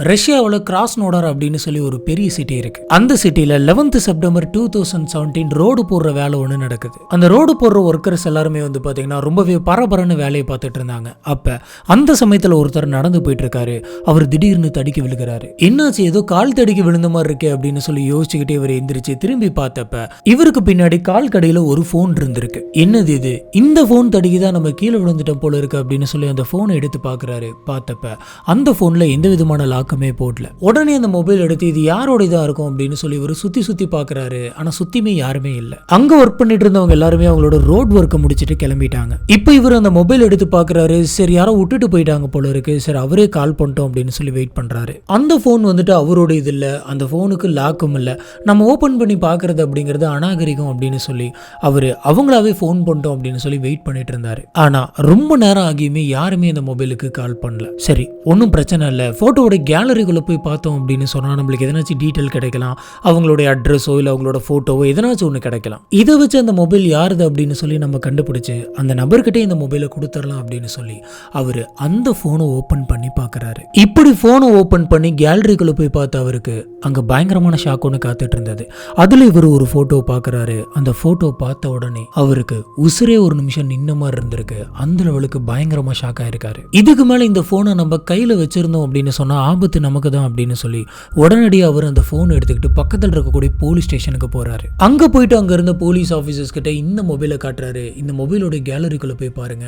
ரஷ்யாவில் கிராஸ்னோடார் அப்படின்னு சொல்லி ஒரு பெரிய சிட்டி இருக்கு. அந்த சிட்டில 11th செப்டம்பர் 2017 ரோடு போடுற வேலை ஒன்று நடக்குது. அந்த ரோடு போடுற ஒர்க்கர்ஸ் எல்லாருமே வந்து பாத்தீங்கன்னா ரொம்பவே பரபரன்னு வேலையை பார்த்துட்டு இருந்தாங்க. அப்ப அந்த சமயத்துல ஒருத்தர் நடந்து போயிட்டு இருக்காரு. அவர் திடீர்னு தடுக்கி விழுகிறாரு. என்னாச்சு, ஏதோ கால் தடுக்கி விழுந்த மாதிரி இருக்கு அப்படின்னு சொல்லி யோசிச்சுக்கிட்டே இவர் எந்திரிச்சு திரும்பி பார்த்தப்ப இவருக்கு பின்னாடி கால் கடையில ஒரு போன் இருந்திருக்கு. என்னது இது, இந்த போன் தடுக்கிதான் நம்ம கீழே விழுந்துட்டோம் போல இருக்கு அப்படின்னு சொல்லி அந்த போனை எடுத்து பாக்குறாரு. பார்த்தப்ப அந்த போன்ல எந்த விதமான லாக்கமே போடல. உடனே அந்த மொபைல் எடுத்து இது யாரோட இதா இருக்கும் அப்படின்னு சொல்லி இவர் சுத்தி பாக்குறாரு. ஆனா சுத்தியுமே யாருமே இல்ல. அங்க ஒர்க் பண்ணிட்டு இருந்தவங்க எல்லாருமே அவங்களோட ரோட் ஒர்க்கை முடிச்சிட்டு கிளம்பிட்டாங்க. இப்போ இவர் அந்த மொபைல் எடுத்து பாக்குறாரு. சரி, யாரோ விட்டுட்டு போயிட்டாங்க போல இருக்கு. சரி, அவரே கால் பண்ணிட்டோம் அப்படின்னு சொல்லி வெயிட் பண்றாரு. அந்த போன் வந்துட்டு அவரோட இது இல்ல, அந்த போனுக்கு லாக்கும் இல்ல, நம்ம ஓபன் பண்ணி பாக்குறது அப்படிங்கிறது அநாகரிகம் அப்படின்னு சொல்லி அவரு அவங்களாவே போன் பண்ணிட்டோம் அப்படின்னு சொல்லி வெயிட் பண்ணிட்டு இருந்தாரு. ஆனா ரொம்ப நேரம் ஆகியுமே யாருமே அந்த மொபைலுக்கு கால் பண்ணல. சரி, ஒன்றும் பிரச்சனை இல்லை, போட்டோவோட கேலரிக்குள்ள போய் பார்த்தோம் அப்படின்னு சொன்னா நம்மளுக்கு எதனாச்சும் டீட்டெயில் கிடைக்கலாம். அவங்களுடைய அட்ரஸோ இல்லை அவங்களோட போட்டோவோ எதனாச்சும் ஒன்று கிடைக்கலாம். இதை வச்சு அந்த மொபைல் யாருது அப்படின்னு சொல்லி நம்ம கண்டுபிடிச்சு அந்த நபர்கிட்டே இந்த மொபைலை கொடுத்துடலாம் அப்படின்னு சொல்லி அவரு அந்த போனை ஓபன் பண்ணி பார்க்கறாரு. இப்படி போனை ஓபன் பண்ணி கேலரிக்குள்ள போய் பார்த்த அவருக்கு அங்க பயங்கரமான ஷாக் ஒன்று காத்துட்டு இருந்தது. அதுல இவர் ஒரு போட்டோ பார்க்கறாரு. அந்த போட்டோ பார்த்த உடனே அவருக்கு உசுரே ஒரு நிமிஷம் நின்ன மாதிரி இருந்திருக்கு. அந்த லெவலுக்கு பயங்கரமா ஷாக் ஆயிருக்காரு. இதுக்கு மேல இந்த போனை நம்ம கையில வச்சிருந்தோம் அப்படின்னு சொன்னா ஆபத்து நமக்கு தான் அப்படின்னு சொல்லி உடனடியாக அவர் அந்த போன் எடுத்துக்கிட்டு பக்கத்தில் இருக்கக்கூடிய போலீஸ் ஸ்டேஷனுக்கு போறாரு. அங்க போயிட்டு அங்க இருந்த போலீஸ் ஆபீசர்ஸ் கிட்ட இந்த மொபைலை காட்டுறாரு. இந்த மொபைலோட கேலரிக்குள்ள போய் பாருங்க,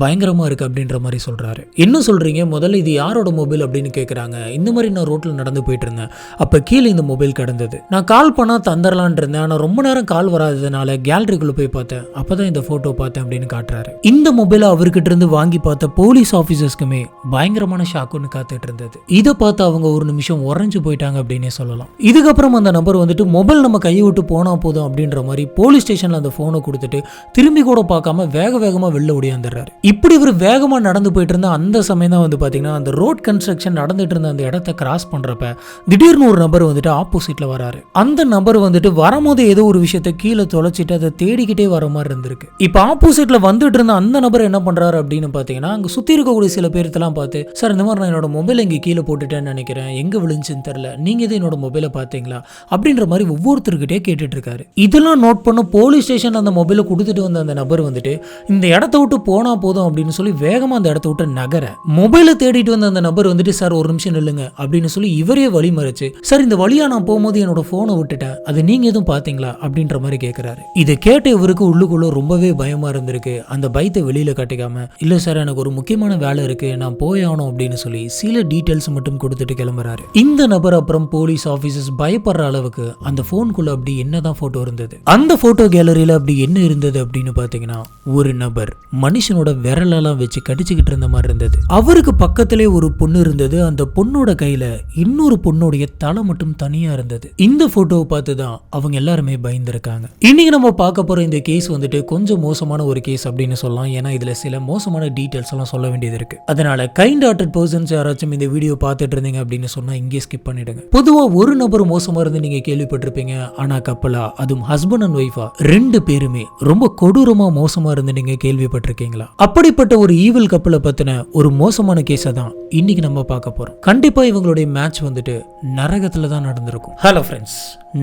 பயங்கரமா இருக்கு அப்படின்ற மாதிரி சொல்றாரு. என்ன சொல்றீங்க, முதல்ல இது யாரோட மொபைல் அப்படின்னு கேட்கறாங்க. இந்த மாதிரி நான் ரோட்ல நடந்து போயிட்டு இருந்தேன், அப்ப கீழே இந்த மொபைல் கிடந்தது, நான் கால் பண்ணா தந்தரலான் இருந்தேன், ஆனா ரொம்ப நேரம் கால் வராததுனால கேலரிக்குள்ள போய் பார்த்தேன், அப்பதான் இந்த போட்டோ பார்த்தேன் அப்படின்னு காட்டுறாரு. இந்த மொபைலை அவர்கிட்ட இருந்து வாங்கி பார்த்த போலீஸ் ஆபீசர்ஸ்க்குமே பயங்கரமான ஷாக் ஒன்று காத்துட்டு இருந்தது. இதை பார்த்து அவங்க ஒரு நிமிஷம் உறைஞ்சு போயிட்டாங்க அப்படின்னே சொல்லலாம். இதுக்கப்புறம் அந்த நபர் வந்துட்டு மொபைல் நம்ம கையை விட்டு போனா போதும் அப்படின்ற மாதிரி போலீஸ் ஸ்டேஷன்ல அந்த போனை கொடுத்துட்டு திரும்பி கூட பார்க்காம வேகமா வெளில ஓடியாந்துறாரு. இப்படி இவர் வேகமா நடந்து போயிட்டு இருந்த அந்த சமயம் தான் வந்து பாத்தீங்கன்னா அந்த ரோட் கன்ஸ்ட்ரக்ஷன் நடந்துட்டு இருந்த அந்த இடத்தை கிராஸ் பண்றப்ப திடீர்னு ஒரு நபர் வந்துட்டு ஆப்போசிட்ல வராரு. அந்த நபர் வந்துட்டு வரும்போது ஏதோ ஒரு விஷயத்தை கீழே தொலைச்சிட்டு அதை தேடிக்கிட்டே வர மாதிரி இருந்திருக்கு. இப்ப ஆப்போசிட்ல வந்துட்டு இருந்த அந்த நபர் என்ன பண்றாரு அப்படின்னு பாத்தீங்கன்னா அங்க சுத்தி இருக்கக்கூடிய சில பேர்த்தெல்லாம் பார்த்து, சார் இந்த மாதிரி நான் என்னோட மொபைல் இங்க கீழே போட்டுட்டேன்னு நினைக்கிறேன், எங்க விழுந்துச்சுன்னு தெரியல, நீங்க எது என்னோட மொபைலை பார்த்தீங்களா அப்படின்ற மாதிரி ஒவ்வொருத்தருக்கிட்டே கேட்டுட்டு இருக்காரு. இதெல்லாம் நோட் பண்ண போலீஸ் ஸ்டேஷன் அந்த மொபைலை கொடுத்துட்டு வந்த அந்த நபர் வந்துட்டு இந்த இடத்த விட்டு போனா போதும் அப்படின்னு சொல்லி வேகமா அந்த இடத்த விட்டு நகர மொபைலை தேடிட்டு வந்த அந்த நபர் வந்துட்டு, சார் ஒரு நிமிஷம் நில்லுங்க அப்படின்னு சொல்லி இவரே வழி மறைச்சு, சார் இந்த வழியா நான் போகும்போது என்னோட போனை விட்டுட்டேன், அது நீங்க எதுவும் பாத்தீங்களா அப்படின்ற மாதிரி கேட்கிறாரு. இதை கேட்ட இவருக்கு உள்ளுக்குள்ள ரொம்பவே பயமா இருந்திருக்கு. அந்த பயத்தை வெளியில காட்டிக்காம, இல்ல சார் எனக்கு ஒரு முக்கியமான வேலை இருக்கு, நான் போயாகணும் அப்படின்னு சொல்லி சில டீடைல்ஸ் மட்டும் கொடுத்துட்டு கிளம்புறாரு. இந்த நபர் அப்புறம் போலீஸ் ஆபீசர்ஸ் பயப்படுற அளவுக்கு அந்த போனுக்குள்ள அப்படி என்னதான் போட்டோ இருந்தது, அந்த போட்டோ கேலரியில அப்படி என்ன இருந்தது அப்படின்னு பாத்தீங்கன்னா ஒரு நபர் மனுஷனோட விரலெல்லாம் வச்சு கடிச்சுக்கிட்டு இருந்த மாதிரி இருந்தது. அவருக்கு பக்கத்திலே ஒரு பொண்ணு இருந்தது. அந்த பொண்ணோட கையில இன்னொரு பொண்ணுடைய தலை மட்டும் தனியா இருந்தது. இந்த போட்டோவை பார்த்துதான் அவங்க எல்லாருமே பயந்துருக்காங்க. இன்னைக்கு நம்ம பார்க்க போற இந்த கேஸ் வந்துட்டு கொஞ்சம் மோசமான ஒரு கேஸ் அப்படின்னு சொல்லலாம். ஏன்னா இதுல சில மோசமான டீடைல்ஸ் எல்லாம் சொல்ல வேண்டியது இருக்கு. அதனால கைண்ட் ஹார்ட்டட் பர்சன்ஸ் யாராச்சும் இந்த வீடியோ பார்த்துட்டு இருந்தீங்க அப்படின்னு சொன்னா இங்கே ஸ்கிப் பண்ணிடுங்க. பொதுவா ஒரு நபர் மோசமா இருந்து நீங்க கேள்விப்பட்டிருப்பீங்க. ஆனா கப்பலா, அதுவும் ஹஸ்பண்ட் அண்ட் ஒய்ஃபா ரெண்டு பேருமே ரொம்ப கொடூரமா மோசமா இருந்து நீங்க கேள்விப்பட்டிருக்கீங்களா? அப்படிப்பட்ட ஒரு ஈவில் கப்பலை பத்தின ஒரு மோசமான கேஸை தான் இன்னைக்கு நம்ம பார்க்க போறோம். கண்டிப்பா இவங்களுடைய மேட்ச் வந்துட்டு நரகத்துல தான் நடந்திருக்கும். ஹலோ ஃப்ரெண்ட்ஸ்,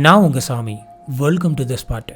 நான் உங்க Sami. Welcome to the spot.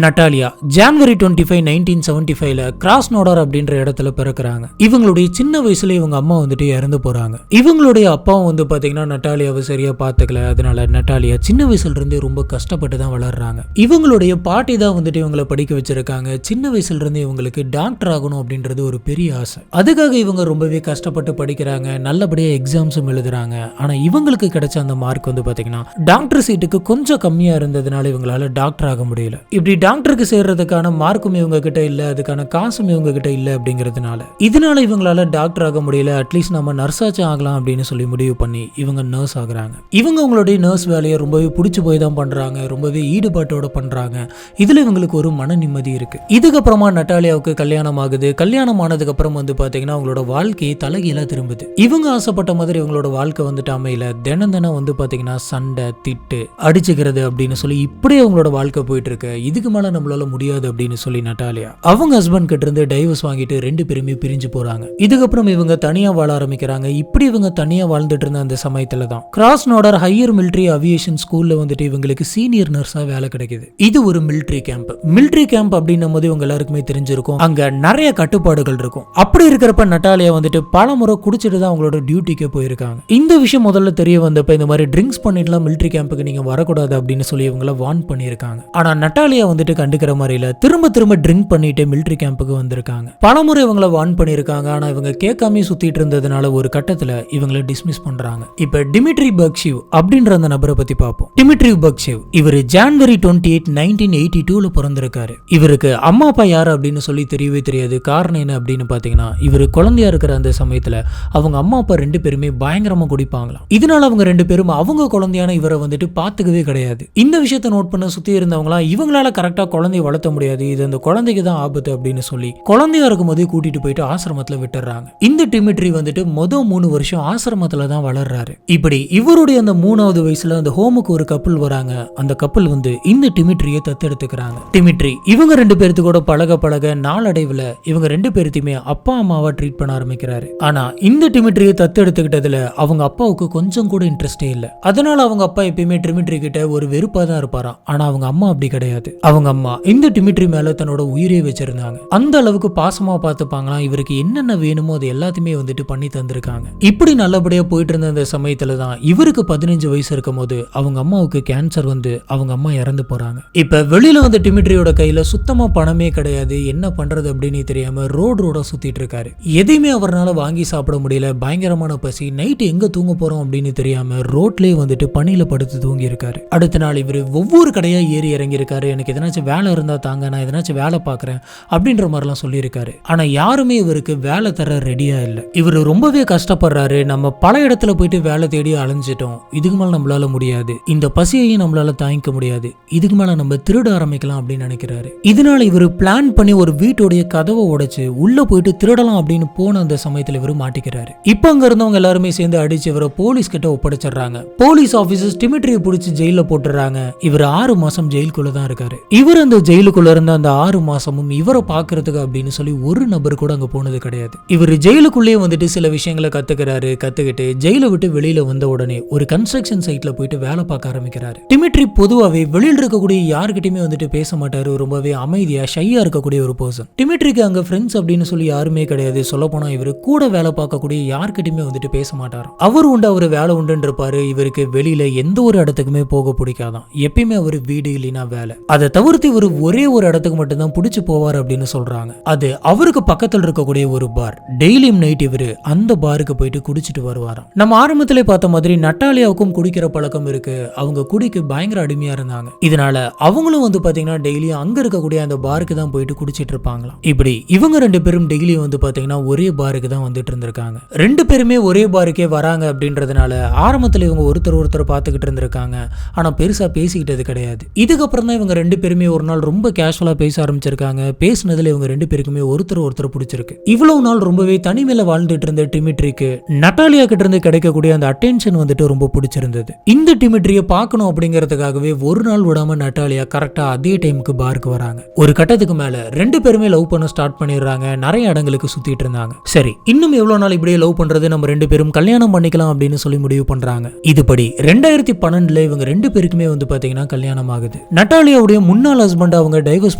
Natalia January 25, 1975 Krasnodar அப்படின்ற இடத்துல பிறக்கிறாங்க. இவங்களுடைய சின்ன வயசுல இவங்க அம்மா வந்துட்டு இறந்து போறாங்க. இவங்களுடைய அப்பாவும் வந்து பாத்தீங்கன்னா நட்டாலியாவை சரியா பாத்துக்கல. அதனால நட்டாலியா சின்ன வயசுல இருந்தே ரொம்ப கஷ்டப்பட்டு தான் வளர்றாங்க. இவங்களுடைய பாட்டி தான் வந்துட்டு இவங்களை படிக்க வச்சிருக்காங்க. சின்ன வயசுல இருந்து இவங்களுக்கு டாக்டர் ஆகணும் அப்படின்றது ஒரு பெரிய ஆசை. அதுக்காக இவங்க ரொம்பவே கஷ்டப்பட்டு படிக்கிறாங்க. நல்லபடியா எக்ஸாம்ஸும் எழுதுறாங்க. ஆனா இவங்களுக்கு கிடைச்ச அந்த மார்க் வந்து பாத்தீங்கன்னா டாக்டர் சீட்டுக்கு கொஞ்சம் கம்மியா இருந்ததுனால இவங்களால டாக்டர் ஆக முடியல. இப்படி டாக்டருக்கு சேர்றதுக்கான மார்க்கும் இவங்க கிட்ட இல்ல, அதுக்கான காசும் இவங்க கிட்ட இல்ல அப்படிங்கிறதுனால இதனால இவங்களால டாக்டர் ஆக முடியல. அட்லீஸ்ட் நம்ம நர்ஸாச்சும் ஆகலாம் அப்படின்னு சொல்லி முடிவு பண்ணி இவங்க நர்ஸ் ஆகுறாங்க. இவங்க அவங்களுடைய நர்ஸ் வேலையை ரொம்பவே பிடிச்சு போய் தான் பண்றாங்க. ரொம்பவே ஈடுபாட்டோட பண்றாங்க. இதுல இவங்களுக்கு ஒரு மன நிம்மதி இருக்கு. இதுக்கப்புறமா நட்டாலியாவுக்கு கல்யாணம் ஆகுது. கல்யாணம் ஆனதுக்கு அப்புறம் வந்து பாத்தீங்கன்னா அவங்களோட வாழ்க்கையை தலைகீழா திரும்புது. இவங்க ஆசைப்பட்ட மாதிரி இவங்களோட வாழ்க்கை வந்துட்டு அமையல. தினம் வந்து பாத்தீங்கன்னா சண்டை, திட்டு, அடிச்சுக்கிறது அப்படின்னு சொல்லி இப்படியே அவங்களோட வாழ்க்கை போயிட்டு இருக்கு. இதுக்கு இதுக்கு மேல நம்மளால முடியாது அப்படின்னு சொல்லி நட்டாலியா அவங்க ஹஸ்பண்ட் கிட்ட இருந்து டைவர்ஸ் வாங்கிட்டு ரெண்டு பேருமே பிரிஞ்சு போறாங்க. இதுக்கப்புறம் இவங்க தனியா வாழ ஆரம்பிக்கிறாங்க. இப்படி இவங்க தனியா வாழ்ந்துட்டு இருந்த அந்த சமயத்துல தான் கிராஸ் நார்டர் ஹையர் மிலிட்டரி அவியேஷன் ஸ்கூல்ல வந்துட்டு இவங்களுக்கு சீனியர் நர்ஸா வேலை கிடைக்குது. இது ஒரு மிலிட்டரி கேம்ப். மிலிட்டரி கேம்ப் அப்படின்னும் போது இவங்க எல்லாருக்குமே தெரிஞ்சிருக்கும், அங்க நிறைய கட்டுப்பாடுகள் இருக்கும். அப்படி இருக்கிறப்ப நட்டாலியா வந்துட்டு பல முறை குடிச்சிட்டு தான் அவங்களோட டியூட்டிக்கு போயிருக்காங்க. இந்த விஷயம் முதல்ல தெரிய வந்தப்ப இந்த மாதிரி ட்ரிங்க்ஸ் பண்ணிட்டுலாம் மிலிட்டரி கேம்புக்கு நீங்க வரக்கூடாது அப்படின்னு சொல்லி இவங்கள வார்ன் பண்ணியிருக்காங்க. ஆனா நட்டாலியா வந்துட்டு கண்டுக்கிற மாதிரி இல்ல, திரும்ப திரும்ப ட்ரிங்க் பண்ணிட்டு மிலிட்டரி கேம்புக்கு வந்திருக்காங்க. பலமுறை இவங்கள வார்ன் பண்ணியிருக்காங்க. ஆனா இவங்க கேட்காம சுத்திட்டு இருந்ததுனால ஒரு கட்டத்துல இவங்களை டிஸ்மிஸ் பண்றாங்க. இப்ப டிமிட்ரி பர்க்ஷிவ் அப்படின்ற அந்த நபரை பத்தி பார்ப்போம். டிமிட்ரி பர்க்ஷிவ் இவர் ஜனவரி 28, 1982ல பிறந்திருக்காரு. இவருக்கு அம்மா அப்பா யாரு அப்படின்னு சொல்லி தெரியவே தெரியாது. காரணம் என்ன அப்படின்னு பாத்தீங்கன்னா, இவர் குழந்தையா இருக்கிற அந்த சமயத்துல அவங்க அம்மா அப்பா ரெண்டு பேருமே பயங்கரமா குடிப்பாங்களாம். இதனால அவங்க ரெண்டு பேரும் அவங்க குழந்தையான இவரை வந்துட்டு பாத்துக்கவே கிடையாது. இந்த விஷயத்தை நோட் பண்ண சுத்தி இருந்தவங்களா இவங்களால கரெக்டா குழந்தைய வளர்த்த முடியாது, இது அந்த குழந்தைக்கு தான் ஆபத்து அப்படின்னு சொல்லி குழந்தையா இருக்கும் போதே கூட்டிட்டு போயிட்டு ஆசிரமத்துல விட்டுறாங்க. இந்த டிமிட்ரி வந்துட்டு மொதல் 3 வருஷம் ஆசிரமத்துல தான் வளர்றாரு. இப்படி இவருடைய அந்த 3வது வயசுல அந்த ஹோமுக்கு ஒரு கப்பல் வராங்க. அந்த கப்பல் வந்து இந்த டிமிட்ரியை தத்தெடுத்துக்கிறாங்க. டிமிட்ரி இவங்க ரெண்டு பேர்த்து கூட பழக பழக நாளடைவுல இவங்க ரெண்டு பேர்த்தையுமே அப்பா அம்மாவா ட்ரீட் பண்ண ஆரம்பிக்கிறாரு. ஆனா இந்த டிமிட்ரியை தத்தெடுத்துக்கிட்டதுல அவங்க அப்பாவுக்கு கொஞ்சம் கூட இன்ட்ரெஸ்டே இல்ல. அதனால அவங்க அப்பா எப்பயுமே டிமிட்ரி கிட்ட ஒரு வெறுப்பா தான் இருப்பாராம். ஆனா அவங்க அம்மா அப்படி கிடையாது. அவங்க அம்மா இந்த டிமிட்ரி மேல தன்னோட உயிரே வச்சிருந்தாங்க. அந்த அளவுக்கு பாசமா பார்த்துப்பாங்களாம். இவருக்கு என்னென்ன வேணுமோ அது எல்லாத்தையுமே வந்துட்டு பண்ணி தந்திருக்காங்க. இப்படி நல்லபடியா போயிட்டு இருந்த அந்த சமயத்துல தான் இவருக்கு 15 வயசு இருக்கும் போது அவங்க அம்மாவுக்கு கேன்சர் வந்து அவங்க அம்மா இறந்து போறாங்க. இப்ப வெளியில வந்து டிமிட்ரியோட கையில சுத்தமா பணமே கிடையாது. என்ன பண்றது அப்படின்னு தெரியாம ரோடா சுத்திட்டு இருக்காரு. எதையுமே அவரால் வாங்கி சாப்பிட முடியல. பயங்கரமான பசி. நைட்டு எங்க தூங்க போறோம் அப்படின்னு தெரியாம ரோட்லயே வந்துட்டு பனியில படுத்து தூங்கி இருக்காரு. அடுத்த நாள் இவர் ஒவ்வொரு கடையா ஏறி இறங்கி இருக்காரு. எனக்கு எதனாச்சும் வேலை இருந்தா தாங்க, நான் எதனாச்சும் வேலை பாக்குறேன் அப்படின்ற மாதிரிலாம் சொல்லியிருக்காரு. ஆனா யாருமே இவருக்கு வேலை தர ரெடியா இல்ல. இவர் ரொம்பவே கஷ்டப்படுறாரு. நம்ம பல இடத்துல போயிட்டு வேலை தேடி அலைஞ்சிட்டோம், இதுக்கு மேல நம்மளால முடியாது, இந்த பசியையும் நம்மளால தாங்கிக்க முடியாது, இதுக்கு மேல நம்ம திருட ஆரம்பிக்கலாம் அப்படின்னு நினைக்கிறாரு. இதனால இவர் பிளான் பண்ணி ஒரு வீட்டுடைய கதவை உடைச்சு உள்ள போயிட்டு திருடலாம் அப்படின்னு போன அந்த சமயத்துல இவர் மாட்டிக்கிறாரு. இப்ப அங்க இருந்தவங்க எல்லாருமே சேர்ந்து அடிச்சு இவரை போலீஸ் கிட்ட ஒப்படைச்சிடுறாங்க. போலீஸ் ஆபீசர்ஸ் டிமிட்ரியை பிடிச்சி ஜெயில போட்டுறாங்க. இவர் 6 மாசம் ஜெயிலுக்குள்ள தான் இருக்காரு. இவர் அந்த ஜெயிலுக்குள்ள இருந்த அந்த 6 மாசமும் இவரை பாக்குறதுக்கு அப்படின்னு சொல்லி ஒரு நபர் கூட அங்க போனது கிடையாது. இவர் ஜெயிலுக்குள்ளேயே வந்துட்டு சில விஷயங்களை கத்துக்கிறாரு. கத்துக்கிட்டு ஜெயில விட்டு வெளியில வந்த உடனே ஒரு கன்ஸ்ட்ரக்ஷன் சைட்ல போயிட்டு வேலை பார்க்க ஆரம்பிக்கிறாரு. டிமிட்ரி பொதுவாவே வெளியில இருக்கக்கூடிய யாருக்கிட்டையுமே வந்துட்டு பேச மாட்டாரு. ரொம்பவே அமைதியா ஷையா இருக்கக்கூடிய ஒரு பர்சன். டிமிட்ரிக்கு அங்க ஃப்ரெண்ட்ஸ் அப்படின்னு சொல்லி யாருமே கிடையாது. சொல்ல போனா இவரு கூட வேலை பார்க்கக்கூடிய யார்கிட்டயுமே வந்துட்டு பேச மாட்டாரு. அவர் உண்டு அவர் வேலை உண்டுன்னு இருப்பாரு. இவருக்கு வெளியில எந்த ஒரு இடத்துக்குமே போக பிடிக்காதான். எப்பயுமே அவர் வீடு இல்லைன்னா வேலை. அதை தவிர்த்து இவர் ஒரே ஒரு இடத்துக்கு மட்டும்தான் பிடிச்சு போவார் அப்படின்னு சொல்றாங்க. அது அவருக்கு பக்கத்தில் இருக்கக்கூடிய ஒரு பார். டெய்லியும் நைட் இவரு அந்த பாருக்கு போயிட்டு குடிச்சிட்டு வருவாராம். நம்ம ஆரம்பத்திலே பார்த்த மாதிரி நட்டாலியாவுக்கும் குடிக்கிற பழக்கம் இருக்கு. அவங்க குடிக்கு பயங்கர அடிமையா இருந்தாங்க. இதனால அவங்களும் வந்து பாத்தீங்கன்னா டெய்லி அங்க இருக்கக்கூடிய அந்த பாருக்கு தான் போயிட்டு குடிச்சிட்டு இருப்பாங்களாம். இப்படி இவங்க ரெண்டு பேரும் டெய்லி வந்து பாத்தீங்கன்னா ஒரே பாருக்கு தான் வந்துட்டு இருந்திருக்காங்க. ரெண்டு பேருமே ஒரே பாருக்கே வராங்க அப்படின்றதுனால ஆரம்பத்துல இவங்க ஒருத்தர் பார்த்துக்கிட்டு இருந்திருக்காங்க. ஆனா பெருசா பேசிக்கிட்டது கிடையாது. இதுக்கப்புறம் தான் இவங்க ரெண்டு பேருமே ஒரு நாள் ரொம்ப கேஷுவலா பேச ஆரம்பிச்சிருக்காங்க. பேசினதுல இவங்க ரெண்டு பேருக்குமே ஒருத்தர் பிடிச்சிருக்கு. இவ்வளவு நாள் ரொம்பவே தனிமையில வாழ்ந்துட்டு இருந்த டிமிட்ரிக்கு நட்டாலியா கிட்ட இருந்து கிடைக்கக்கூடிய அந்த அட்டென்ஷன் வந்துட்டு ரொம்ப பிடிச்சிருந்தது. இந்த டிமிட்ரியை பார்க்கணும் அப்படிங்கிறதுக்காகவே ஒரு நாள் விடாம நட்டாலியா கரெக்டா அதே டைமுக்கு பாருக்கு வராங்க. ஒரு கட்டத்துக்கு மேல ரெண்டு பேருமே லவ் பண்ண ஸ்டார்ட் பண்ணிடுறாங்க. நிறைய இடங்களுக்கு சுத்திட்டு இருந்தாங்க. சரி, இன்னும் எவ்வளவு நாள் இப்படியே லவ் பண்றது, நம்ம ரெண்டு பேரும் கல்யாணம் பண்ணிக்கலாம் அப்படின்னு சொல்லி முடிவு பண்றாங்க. இதுபடி 2012 இவங்க ரெண்டு பேருக்குமே வந்து பாத்தீங்கன்னா கல்யாணம் ஆகுது. நட்டாலியாவுடைய முன்னாள் ஹஸ்பண்ட் அவங்க டைவர்ஸ்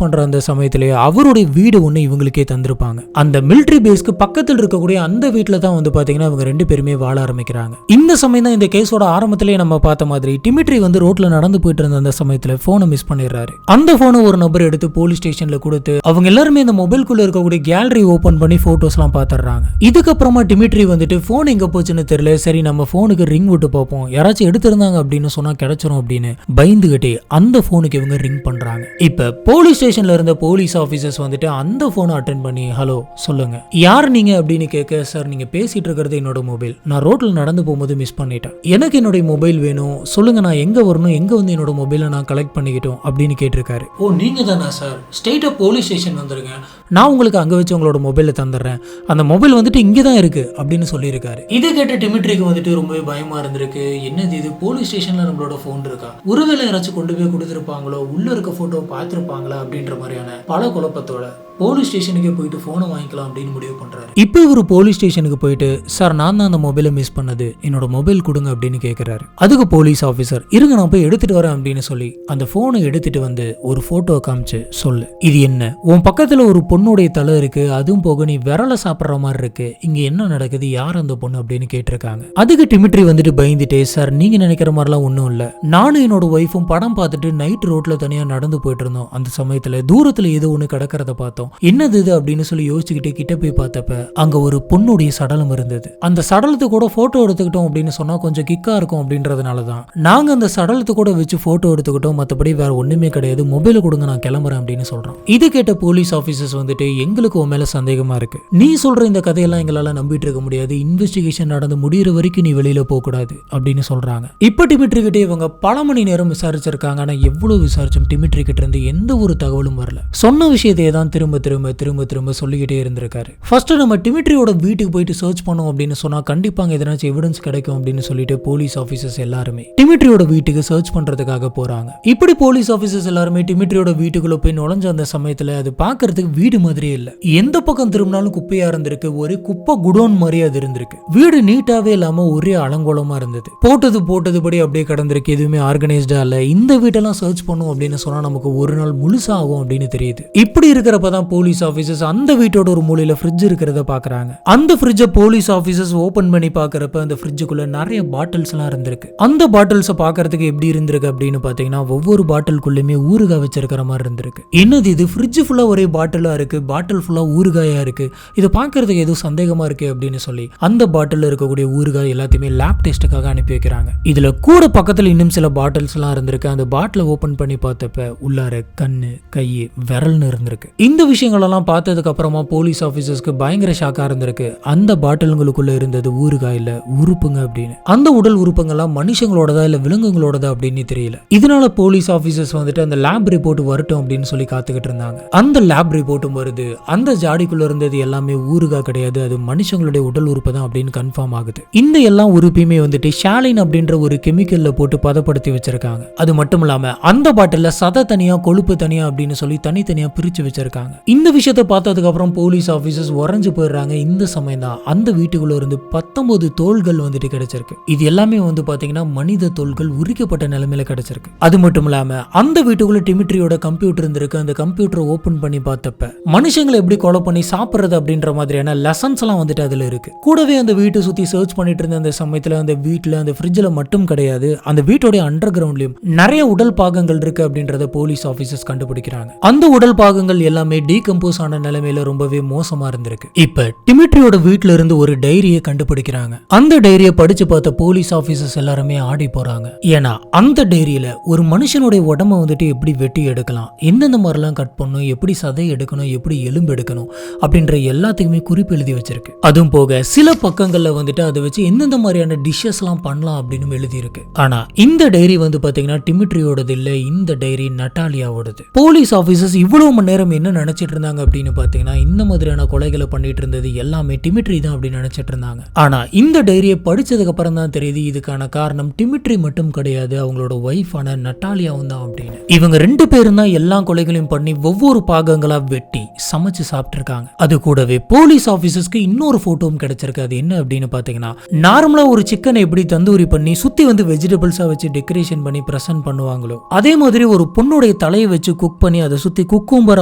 பண்ற அந்த சமயத்திலேயே அவருடைய வீடு ஒண்ணு இவங்களுக்கே தந்திருப்பாங்க. அந்த மிலிட்டரி பேஸ்க்கு பக்கத்தில் இருக்கக்கூடிய அந்த வீட்டுல தான் வந்து பாத்தீங்கன்னா இவங்க ரெண்டு பேருமே வாழ ஆரம்பிக்கிறாங்க. இந்த சமயம் தான் இந்த கேஸோட ஆரம்பத்திலேயே நம்ம பார்த்த மாதிரி டிமிட்ரி வந்து ரோட்ல நடந்து போயிட்டு இருந்த அந்த சமயத்துல போனை மிஸ் பண்ணிடுறாரு. அந்த போனை ஒரு நபர் எடுத்து போலீஸ் ஸ்டேஷன்ல கொடுத்து அவங்க எல்லாருமே இந்த மொபைல்குள்ள இருக்கக்கூடிய கேலரி ஓபன் பண்ணி போட்டோஸ் எல்லாம் பாத்துறாங்க. இதுக்கப்புறமா டிமிட்ரி வந்துட்டு போன் எங்க போச்சுன்னு தெரியல, சரி நம்ம போனுக்கு ரிங் விட்டு பார்ப்போம், யாராச்சும் எடுத்திருந்தாங்க அப்படின்னு சொன்னா கிடைச்சிரும் அப்படின்னு பயந்துகிட்டே அந்த போனுக்கு இவங்க ரிங் பண்றாங்க. இப்ப போலீஸ் ஸ்டேஷன்ல இருந்த போலீஸ் ஆபீசர்ஸ் வந்துட்டு அந்த போனை அட்டென்ட் பண்ணி ஹலோ சொல்லுங்க, யார் நீங்க அப்படின்னு கேட்க, சார் நீங்க பேசிட்டு இருக்கிறது என்னோட மொபைல், நான் ரோட்ல நடந்து போகும்போது மிஸ் பண்ணிட்டேன், எனக்கு என்னோட மொபைல் வேணும், சொல்லுங்க நான் எங்க வரணும், எங்க வந்து என்னோட மொபைலை நான் கலெக்ட் பண்ணிக்கிட்டோம் அப்படின்னு கேட்டிருக்காரு. ஓ நீங்க தானா சார், ஸ்ட்ரெயிட்டா போலீஸ் ஸ்டேஷன் வந்துருங்க, நான் உங்களுக்கு அங்க வச்சு உங்களோட மொபைலை தந்துடுறேன், அந்த மொபைல் வந்துட்டு இங்கதான் இருக்கு அப்படின்னு சொல்லியிருக்காரு. இதை கேட்ட டிமிட்ரிக்கு வந்துட்டு ரொம்பவே பயமா இருந்திருக்கு. என்னது இது, போலீஸ் ஸ்டேஷன்ல நம்மளோட போன் இருக்கா, ஒருவேளை யாராச்சும் கொண்டு போய் கொடுத்துருப்பாங்களோ, உள்ள இருக்க போட்டோ பார்த்திருப்பாங்களா அப்படின்ற மாதிரியான பல குழப்பத்தோட போலீஸ் ஸ்டேஷனுக்கே போயிட்டு போனை வாங்கிக்கலாம் அப்படின்னு முடிவு பண்றாரு. இப்போ இவர் போலீஸ் ஸ்டேஷனுக்கு போயிட்டு, சார் நான் தான் அந்த மொபைலை மிஸ் பண்ணது, என்னோட மொபைல் கொடுங்க அப்படின்னு கேட்கிறாரு. அதுக்கு போலீஸ் ஆஃபீஸர், இருங்க நான் போய் எடுத்துட்டு வரேன் அப்படின்னு சொல்லி அந்த போனை எடுத்துட்டு வந்து ஒரு போட்டோ காமிச்சு, சொல்லு இது என்ன, உன் பக்கத்துல ஒரு பொண்ணுடைய தலை இருக்கு, அதுவும் போக நீ விரல சாப்பிட்ற மாதிரி இருக்கு, இங்க என்ன நடக்குது, யார் அந்த பொண்ணு அப்படின்னு கேட்டிருக்காங்க. அதுக்கு டிமிட்ரி வந்துட்டு பயந்துட்டே, சார் நீங்க நினைக்கிற மாதிரிலாம் ஒன்றும் இல்லை, நானும் என்னோட ஒய்ஃபும் படம் பார்த்துட்டு நைட் ரோட்ல தனியா நடந்து போயிட்டு இருந்தோம், அந்த சமயத்துல தூரத்துல ஏதோ ஒன்று கிடக்கிறத பார்த்தோம், என்னது இது அப்படின்னு சொல்லி யோசிச்சுக்கிட்டே கிட்ட போய் பார்த்தப்ப அங்க ஒரு பொண்ணுடைய சடலம் இருந்தது. அந்த சடலத்தை கூட போட்டோ எடுத்துக்கிட்டோம் அப்படின்னு சொன்னா கொஞ்சம் கிக்கா இருக்கும் அப்படின்றதுனாலதான் நாங்க அந்த சடலத்தை கூட வச்சு போட்டோ எடுத்துக்கிட்டோம், மற்றபடி வேற ஒண்ணுமே கிடையாது, மொபைல் கொடுங்க நான் கிளம்புறேன் அப்படின்னு சொல்றோம். இது கேட்ட போலீஸ் ஆபீசர்ஸ் வந்துட்டு, எங்களுக்கு உன் மேல சந்தேகமா இருக்கு, நீ சொல்ற இந்த கதையெல்லாம் எங்களால நம்பிட்டு இருக்க முடியாது, இன்வெஸ்டிகேஷன் நடந்து முடிகிற வரைக்கும் நீ வெளியில போக கூடாது அப்படின்னு சொல்றாங்க. இப்ப டிமிட்ரி கிட்டே இவங்க பல மணி நேரம் விசாரிச்சிருக்காங்க. ஆனா எவ்வளவு விசாரிச்சும் டிமிட்ரி கிட்ட இருந்து எந்த ஒரு தகவலும் வரல. சொன்ன விஷயத்தையே தான் திரும்ப திரும்ப திரும்ப திரும்ப சொல்லிக்கிட்டே இருந்திருக்காரு. ஃபர்ஸ்ட் நம்ம டிமிட்ரியோட வீட்டுக்கு போயிட்டு சர்ச் பண்ணோம் அப்படின்னு சொன்னா கண்டிப்பா எதனாச்சும் எவிடன்ஸ் கிடைக்கும் அப்படின்னு சொல்லிட்டு போலீஸ் ஆபீசர்ஸ் எல்லாருமே டிமிட்ரியோட வீட்டுக்கு சர்ச் பண்றதுக்காக போறாங்க. இப்படி போலீஸ் ஆபீசர்ஸ் எல்லாருமே டிமிட்ரியோட வீட்டுக்குள்ள போய் நுழைஞ்ச அந்த சமயத்துல அது பாக்குறதுக்கு வீடு மாதிரியே இல்ல, எந்த பக்கம் திரும்பினாலும் குப்பையா இருந்திருக்கு, ஒரு குப்பை குடோன் மாதிரி அது இருந்திருக்கு, வீடு நீட்டாவே இல்லாம ஒரே அலங்கோலமா இருந்தது, போட்டதுபடி அப்படியே கடந்திருக்கு, எதுவுமே ஆர்கனைஸ்டா இல்ல. இந்த வீட்டெல்லாம் சர்ச் பண்ணும் அப்படின்னு சொன்னா நமக்கு ஒரு நாள் முழுசா ஆகும் அப்படின்னு தெரியுது. இப்படி இருக்கிறப்பதான் போலீஸ் ஆபீசர்ஸ் அந்த வீட்டோட ஒரு மூலையில ஃப்ரிட்ஜ் இருக்கிறத பாக்குறாங்க. அந்த ஃப்ரிட்ஜை போலீஸ் ஆபீசர்ஸ் ஓபன் பண்ணி பாக்குறப்ப அந்த ஃப்ரிட்ஜுக்குள்ள நிறைய பாட்டில்ஸ் எல்லாம் இருந்திருக்கு. அந்த பாட்டில்ஸை பாக்குறதுக்கு எப்படி இருந்திருக்கு அப்படின்னு பாத்தீங்கன்னா, ஒவ்வொரு பாட்டிலுக்குள்ளயுமே ஊறுகாய் வச்சிருக்கிற மாதிரி இருந்திருக்கு. என்னது இது, ஃப்ரிட்ஜ் ஃபுல்லா ஒரே பாட்டிலா இருக்கு, பாட்டில் ஃபுல்லா ஊறுகாயா இருக்கு, இதை பாக்குறதுக்கு ஏதோ சந்தேகமா இருக்கு அப்படின்னு சொல்லி அந்த பாட்டில் இருக்கக்கூடிய ஊறுகாய் எல்லாத்தையுமே லேப் டெஸ்ட்டுக்காக அனுப்பி வைக்கிறாங்க. இதுல கூட பக்கத்துல இன்னும் சில பாட்டில்ஸ் எல்லாம் இருந்திருக்கு. அந்த பாட்டிலை ஓபன் பண்ணி பார்த்தப்ப உள்ளார கண்ணு, கை, விரல்னு இருந்திருக்கு. இந்த விஷயங்கள் எல்லாம் பார்த்ததுக்கு அப்புறமா போலீஸ் ஆபீசர்ஸ்க்கு பயங்கர ஷாக்கா இருந்திருக்கு. அந்த பாட்டிலுங்களுக்குள்ள இருந்தது ஊறுகாயில உறுப்புங்க அப்படின்னு. அந்த உடல் உறுப்புங்கள்லாம் மனுஷங்களோடதா இல்ல விலங்குகளோடதா அப்படின்னு தெரியல. இதனால போலீஸ் ஆபீசர்ஸ் வந்துட்டு அந்த லேப் ரிப்போர்ட் வரட்டும் அப்படின்னு சொல்லி காத்துக்கிட்டு இருந்தாங்க. அந்த லேப் ரிப்போர்ட்டும் வருது. அந்த ஜாடிக்குள்ள இருந்தது எல்லாமே ஊறுகாய் கிடையாது, அது மனுஷங்களுடைய உடல் உறுப்பு தான் அப்படின்னு கன்ஃபார்ம் ஆகுது. இந்த எல்லா உறுப்பையுமே வந்துட்டு ஷாலின் அப்படின்ற ஒரு கெமிக்கல்ல போட்டு பதப்படுத்தி வச்சிருக்காங்க. அது மட்டும் இல்லாம அந்த பாட்டில சதை தனியா கொழுப்பு தனியா அப்படின்னு சொல்லி தனித்தனியா பிரிச்சு வச்சிருக்காங்க. இந்த விஷயத்தை பார்த்ததுக்கு அப்புறம் போலீஸ் ஆபீசர்ஸ் உறைஞ்சு போயிடுறாங்க. இந்த சமயம் தான் அந்த வீட்டுக்குள்ள இருந்து 19 தோள்கள் வந்துட்டு கிடைச்சிருக்கு. இது எல்லாமே வந்து பாத்தீங்கன்னா மனித தோள்கள் உரிக்கப்பட்ட நிலைமையில கிடைச்சிருக்கு. அது மட்டும் இல்லாம அந்த வீட்டுக்குள்ள டிமிட்ரியோட கம்ப்யூட்டர் இருந்திருக்கு. அந்த கம்ப்யூட்டரை ஓபன் பண்ணி பார்த்தப்ப மனுஷங்களை எப்படி கொலை பண்ணி சாப்பிடுறது அப்படின்ற மாதிரியான லெசன்ஸ் எல்லாம் வந்துட்டு அதுல இருக்கு. கூடவே அந்த வீட்டை சுத்தி சர்ச் பண்ணிட்டு இருந்த அந்த சமயத்துல அந்த வீட்டுல அந்த ஃப்ரிட்ஜ்ல மட்டும் கிடையாது, அந்த வீட்டோட அண்டர் கிரவுண்ட்லயும் நிறைய உடல் பாகங்கள் இருக்கு அப்படின்றத போலீஸ் ஆபீசர்ஸ் கண்டுபிடிக்கிறாங்க. அந்த உடல் பாகங்கள் எல்லாமே டீகம்போஸ் ஆன நிலைமையில ரொம்பவே மோசமா இருந்திருக்கு. இப்ப டிமிட்ரியோட வீட்ல இருந்து ஒரு டைரியை கண்டுபிடிக்கிறாங்க. அந்த டைரியை படிச்சு பார்த்த போலீஸ் ஆபீசர்ஸ் எல்லாருமே ஆடி போறாங்க. ஏன்னா அந்த டைரியில ஒரு மனுஷனுடைய உடம்ப வந்துட்டு எப்படி வெட்டி எடுக்கலாம், எந்தெந்த மாதிரிலாம் கட் பண்ணணும், எப்படி சதை எடுக்கணும், எப்படி எலும்பு எடுக்கணும் அப்படின்ற எல்லாத்துக்குமே குறிப்பு எழுதி வச்சிருக்கு. அதுவும் போக சில பக்கங்கள்ல வந்துட்டு அதை வச்சு எந்தெந்த மாதிரியான டிஷ்ஷஸ் எல்லாம் பண்ணலாம் அப்படின்னு எழுதி இருக்கு. ஆனா இந்த டைரி வந்து பாத்தீங்கன்னா டிமிட்ரியோடது இல்ல, இந்த டைரி நட்டாலியாவோடது. போலீஸ் ஆபீசர்ஸ் இவ்வளவு மணி நேரம் என்ன நினைச்சிட்டு இருந்தாங்க அப்படின்னு பாத்தீங்கன்னா, இந்த மாதிரியான கொலைகளை பண்ணிட்டு இருந்தது எல்லாமே டிமிட்ரி தான் அப்படின்னு நினைச்சிட்டு இருந்தாங்க. ஆனா இந்த டைரியை படிச்சதுக்கு அப்புறம் தான் தெரியுது இதுக்கான காரணம் டிமிட்ரி மட்டும் கிடையாது, அவங்களோட ஒய்ஃபான நட்டாலியாவும் தான் அப்படின்னு. இவங்க 2 பேரும் தான் எல்லா கொலைகளையும் பண்ணி ஒவ்வொரு பாகங்களா வெட்டி சமைச்சு சாப்பிட்டு இருக்காங்க. அது கூடவே போலீஸ் ஆபீசர்ஸ்க்கு இன்னொரு போட்டோவும் கிடைச்சிருக்கு. அது என்ன அப்படின்னு பாத்தீங்கன்னா, நார்மலா ஒரு சிக்கனை எப்படி தந்தூரி பண்ணி சுத்தி வந்து வெஜிடபிள்ஸா வச்சு டெக்கரேஷன் பண்ணி பிரசன்ட் பண்ணுவாங்களோ, அதே மாதிரி ஒரு பொண்ணுடைய தலையை வச்சு குக் பண்ணி அதை சுத்தி குக்கும்பர்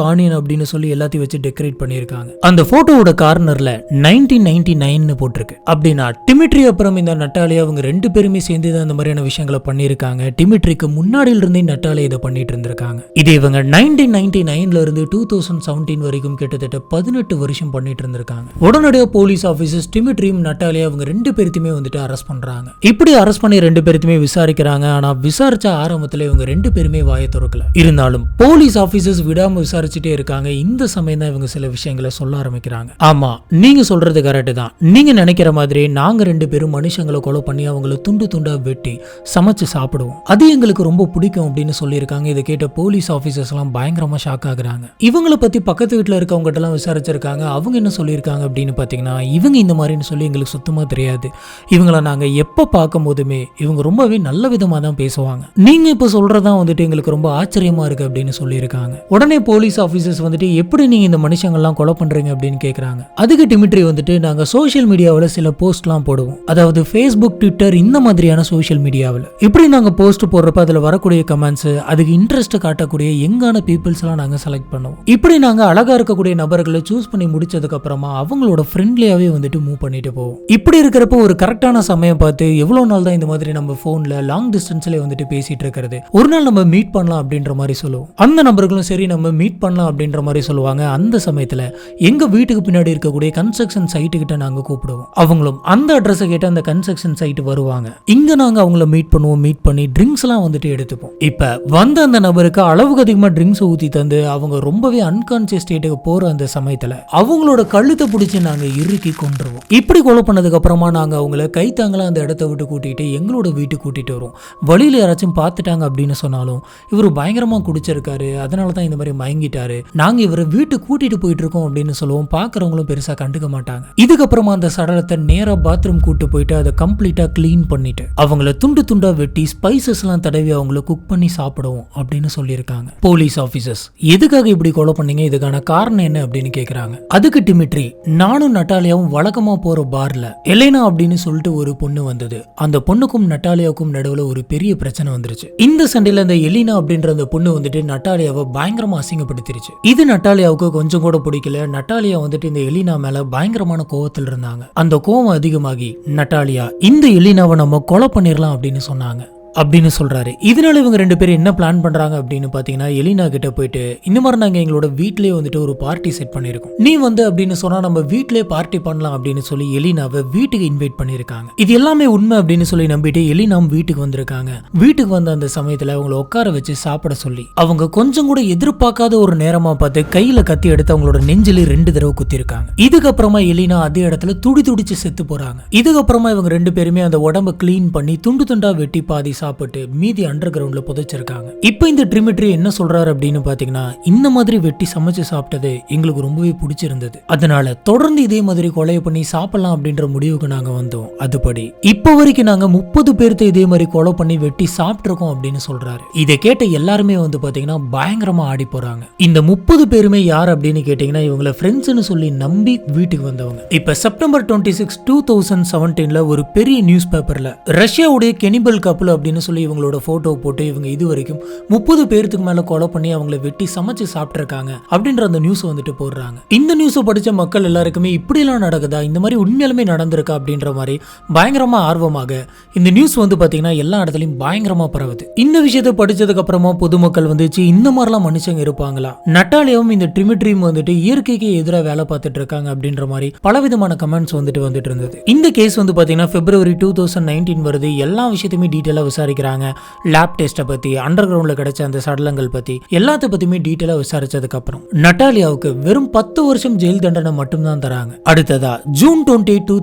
ஆனியன் அப்படின்னு சொல்லி எல்லாத்தையும் வச்சு டெக்கரேட் பண்ணிருக்காங்க. அந்த போட்டோவோட கார்னர்ல 1999 போட்டிருக்கு. அப்படின்னா டிமிட்ரி அப்புறம் இந்த நட்டாலியா அவங்க 2 பேருமே சேர்ந்து தான் இந்த மாதிரியான விஷயங்களை பண்ணிருக்காங்க. டிமிட்ரிக்கு முன்னாடியில இருந்தே நட்டாலியா இதை பண்ணிட்டு இருந்திருக்காங்க. இதே இவங்க 1999ல இருந்து 2017 வரைக்கும் கிட்டத்தட்ட 18 வருஷம் பண்ணிட்டு இருந்திருக்காங்க. உடனடியாக போலீஸ் ஆபீசர்ஸ் டிமிட்ரியும் நட்டாலியா அவங்க 2 பேருத்தையுமே வந்துட்டு அரெஸ்ட் பண்றாங்க. இப்படி அரெஸ்ட் பண்ணி 2 பேருத்தையுமே விசாரிக்கிறாங்க. ஆனா விசாரிச்ச ஆரம்பத்துல இவங்க 2 பேருமே வாயை திறக்கல. இருந்தாலும் போலீஸ் ஆபீசர்ஸ் விடாம விசாரிச்சுட்டே இருக்காங்க. இந்த சமயம் தான் இவங்க சில விஷயங்களை சொல்ல ஆரம்பிக்கிறாங்க. ஆமா, நீங்க சொல்றது கரெக்ட் தான். நீங்க நினைக்கிற மாதிரி நாங்க 2 பேரும் மனுஷங்களை கொலை பண்ணி அவங்களை துண்டு துண்டா வெட்டி சமைச்சு சாப்பிடுவோம், அது எங்களுக்கு ரொம்ப பிடிக்கும் அப்படின்னு சொல்லியிருக்காங்க. இதை கேட்ட போலீஸ் ஆபீசர்ஸ் எல்லாம் பயங்கரமா ஷாக் ஆகுறாங்க. இவங்களை பத்தி பக்கத்து வீட்டில் இருக்கவங்ககிட்ட எல்லாம் விசாரிச்சிருக்காங்க. அவங்க என்ன சொல்லியிருக்காங்க அப்படின்னு பார்த்தீங்கன்னா, இவங்க இந்த மாதிரின்னு சொல்லி எங்களுக்கு சுத்தமா தெரியாது. இவங்கள நாங்க எப்ப பார்க்கும் போதுமே இவங்க ரொம்பவே நல்ல விதமா தான் பேசுவாங்க. நீங்க இப்ப சொல்றதா வந்துட்டு எங்களுக்கு ரொம்ப ஆச்சரியமா இருக்கு அப்படின்னு சொல்லியிருக்காங்க. உடனே போலீஸ் ஆபீசர்ஸ் வந்துட்டு எப்படி நீங்க இந்த மனுஷங்கள்லாம் கொலை பண்றீங்க அப்படின்னு கேட்கறாங்க. அதுக்கு டிமிட்ரி வந்துட்டு நாங்க சோஷியல் மீடியாவில் சில போஸ்ட்லாம் போடுவோம். அதாவது ஃபேஸ்புக், ட்விட்டர் இந்த மாதிரியான சோஷியல் மீடியாவில் இப்படி நாங்க போஸ்ட் போடுறப்ப அதுல வரக்கூடிய கமெண்ட்ஸ், அதுக்கு இன்ட்ரெஸ்ட் காட்டக்கூடிய யங்கான பீப்புள்ஸ் எல்லாம் நாங்க செலக்ட் பண்ணுவோம். இப்படி நாங்க அழகா இருக்கக்கூடிய நபர்களை சூஸ் பண்ணி முடிச்சதுக்கு அப்புறமா அவங்களோட ஃப்ரெண்ட்லியாவே வந்துட்டு மூவ் பண்ணிட்டு போவோம். இப்படி இருக்கிறப்ப ஒரு கரெக்டான சமயம் பார்த்து எவ்வளவு நாள் தான் இந்த மாதிரி நம்ம போன்ல லாங் டிஸ்டன்ஸ்ல வந்துட்டு பேசிட்டு இருக்கிறது, ஒரு நாள் நம்ம மீட் பண்ணலாம் அப்படின்ற மாதிரி சொல்லுவோம். அந்த நபர்களும் சரி நம்ம மீட் பண்ணலாம் அப்படின்ற மாதிரி சொல்லுவாங்க. அந்த சமயத்துல எங்க வீட்டுக்கு பின்னாடி இருக்கக்கூடிய கன்ஸ்ட்ரக்ஷன் சைட்டு கிட்ட நாங்க கூப்பிடுவோம். அவங்களும் அந்த அட்ரஸ் கேட்டு அந்த கன்ஸ்ட்ரக்ஷன் சைட் வருவாங்க. இங்க நாங்க அவங்கள மீட் பண்ணுவோம். மீட் பண்ணி ட்ரிங்க்ஸ் எல்லாம் வந்துட்டு எடுத்துப்போம். இப்ப வந்த அந்த நபருக்கு அளவுக்கு அதிகமா ட்ரிங்க்ஸ் ஊத்தி தந்து அவங்க ரொம்பவே அன்கான்சியஸ் ஸ்டேட்டுக்கு போற அந்த சமயத்துல அவங்களோட கழுத்தை பிடிச்சி நாங்க இறுக்கி கொண்டுருவோம். இப்படி கொலை பண்ணதுக்கு அப்புறமா நாங்க அவங்கள கைத்தாங்களா அந்த இடத்த விட்டு கூட்டிட்டு எங்களோட வீட்டுக்கு கூட்டிட்டு வரும். வழியில யாராச்சும் பார்த்துட்டாங்க அப்படின்னு சொன்னாலும் இவர் பயங்கரமா குடிச்சிருக்காரு, அதனாலதான் இந்த மாதிரி மயங்கிட்டாரு, நாங்க இவரை வீட்டுக்கு கூட்டிட்டு போயிட்டு இருக்கோம் அப்படின்னு சொல்லுவோம். பாக்குறவங்களும் பெருசா கண்டுக்க மாட்டாங்க. இதுக்கப்புறமா அந்த சடலத்தை நேரா பாத்ரூம் கூட்டு போயிட்டு அதை கம்ப்ளீட்டா கிளீன் பண்ணிட்டு அவங்கள துண்டு துண்டா வெட்டி ஸ்பைசஸ் எல்லாம் தடவி அவங்கள குக் பண்ணி சாப்பிடுவோம் அப்படின்னு சொல்லியிருக்காங்க. போலீஸ் ஆபீசர்ஸ் எதுக்காக இப்படி கொலை பண்ணீங்க, இதுக்கான காரணம் என்ன அப்படின்னு கேக்குறாங்க. அதுக்கு டிமிட்ரி, நானும் நட்டாலியாவும் வழக்கமா போற பார்ல எலேனா அப்படின்னு சொல்லிட்டு ஒரு பொண்ணு வந்தது. அந்த பொண்ணுக்கும் நட்டாலியாவுக்கும் நடுவுல ஒரு பெரிய பிரச்சனை வந்துருச்சு. இந்த சண்டையில அந்த எலினா அப்படின்ற அந்த பொண்ணு வந்துட்டு நட்டாலியாவை பயங்கரமா அசிங்கப்படுத்திருச்சு. இது நட்டாலியாவுக்கு கொஞ்சம் கூட பிடிக்கல. நட்டாலியா வந்துட்டு இந்த எலினா மேல பயங்கரமான கோவத்தில் இருந்தாங்க. அந்த கோவம் அதிகமாகி நட்டாலியா இந்த எலினாவை நம்ம கொலை பண்ணிடலாம் அப்படின்னு சொன்னாங்க அப்படின்னு சொல்றாரு. இதனால இவங்க ரெண்டு பேரும் என்ன பிளான் பண்றாங்க அப்படின்னு பாத்தீங்கன்னா, எலினா கிட்ட போயிட்டு இந்த மாதிரி நாங்க எங்களோட வீட்லயே வந்துட்டு ஒரு பார்ட்டி செட் பண்ணிருக்கோம், நீ வந்து அப்படின்னு சொன்னா நம்ம வீட்லயே பார்ட்டி பண்ணலாம் அப்படின்னு சொல்லி எலினாவை வீட்டுக்கு இன்வைட் பண்ணிருக்காங்க. இது எல்லாமே உண்மை அப்படின்னு சொல்லி நம்பிட்டு எலினாவும் வீட்டுக்கு வந்திருக்காங்க. வீட்டுக்கு வந்த அந்த சமயத்துல அவங்களை உட்கார வச்சு சாப்பிட சொல்லி அவங்க கொஞ்சம் கூட எதிர்பார்க்காத ஒரு நேரமா பார்த்து கையில கத்தி எடுத்து அவங்களோட நெஞ்சில 2 தடவை குத்தி இருக்காங்க. இதுக்கப்புறமா எலினா அதே இடத்துல துடி துடிச்சு செத்து போறாங்க. இதுக்கப்புறமா இவங்க ரெண்டு பேருமே அந்த உடம்ப கிளீன் பண்ணி துண்டு துண்டா வெட்டி பாதி சாப்பிட்டு மீதி அண்டர் கிரவுண்ட்ல புதைச்சிருக்காங்க. இப்போ இந்த டிமிட்ரி என்ன சொல்றாரு அப்படின்னு பாத்தீங்கன்னா, இந்த மாதிரி வெட்டி சமைச்சு சாப்பிட்டது எங்களுக்கு ரொம்பவே பிடிச்சிருந்தது, அதனால தொடர்ந்து இதே மாதிரி கொலை பண்ணி சாப்பிடலாம் அப்படின்ற முடிவுக்கு நாங்க வந்தோம். அதுபடி இப்போ வரைக்கும் நாங்க 30 பேர்த்த இதே மாதிரி கொலை பண்ணி வெட்டி சாப்பிட்டுருக்கோம் அப்படின்னு சொல்றாரு. இதை கேட்ட எல்லாருமே வந்து பாத்தீங்கன்னா பயங்கரமா ஆடி போறாங்க. இந்த 30 பேருமே யார் அப்படின்னு கேட்டீங்கன்னா, இவங்களை ஃப்ரெண்ட்ஸ்னு சொல்லி நம்பி வீட்டுக்கு வந்தவங்க. இப்ப செப்டம்பர் 26, 2017 ஒரு பெரிய நியூஸ் பேப்பர்ல ரஷ்யாவுடைய கெனிபல் கப்பல் அப்படின்னு சொல்லி இவங்களோட போட்டோ போட்டு இவங்க இது வரைக்கும் 30 பேருக்கு மேல கொலை பண்ணி அவங்கள வெட்டி சமைச்சு சாப்பிட்டிருக்காங்க அப்படின்ற அந்த நியூஸ் வந்துட்டு போடுறாங்க. இந்த நியூஸை படிச்ச மக்கள் எல்லாருக்குமே இப்படி எல்லாம் நடக்குதா, இந்த மாதிரி உண்மையிலுமே நடந்திருக்கா அப்படின்ற மாதிரி பயங்கரமா ஆர்வமாக இந்த நியூஸ் வந்து பாத்தீங்கன்னா எல்லா இடத்துலயும் பயங்கரமா பரவுது. இந்த விஷயத்தை படிச்சதுக்கு அப்புறமா பொதுமக்கள் வந்துச்சு இந்த மாதிரிலாம் மனுஷங்க இருப்பாங்களா, நட்டாலியாவும் இந்த டிமிட்ரியும் வந்துட்டு இயற்கைக்கு எதிராக வேலை பார்த்துட்டு இருக்காங்க அப்படின்ற மாதிரி பலவிதமான கமெண்ட்ஸ் வந்துட்டு இருந்தது. இந்த கேஸ் வந்து பாத்தீங்கன்னா பிப்ரவரி 2019 வருது. எல்லா விஷயத்தையுமே டீட்டெயிலா விசாரிக்கிறாங்க. லேப் டெஸ்ட்டை பத்தி, அண்டர் கிரவுண்ட்ல கிடைச்ச அந்த சடலங்கள் பத்தி எல்லாத்த பத்தியுமே டீட்டெயிலா விசாரிச்சதுக்கு அப்புறம் நட்டாலியாவுக்கு வெறும் 10 வருஷம் ஜெயில் தண்டனை மட்டும்தான் தராங்க. அடுத்ததா ஜூன் 28,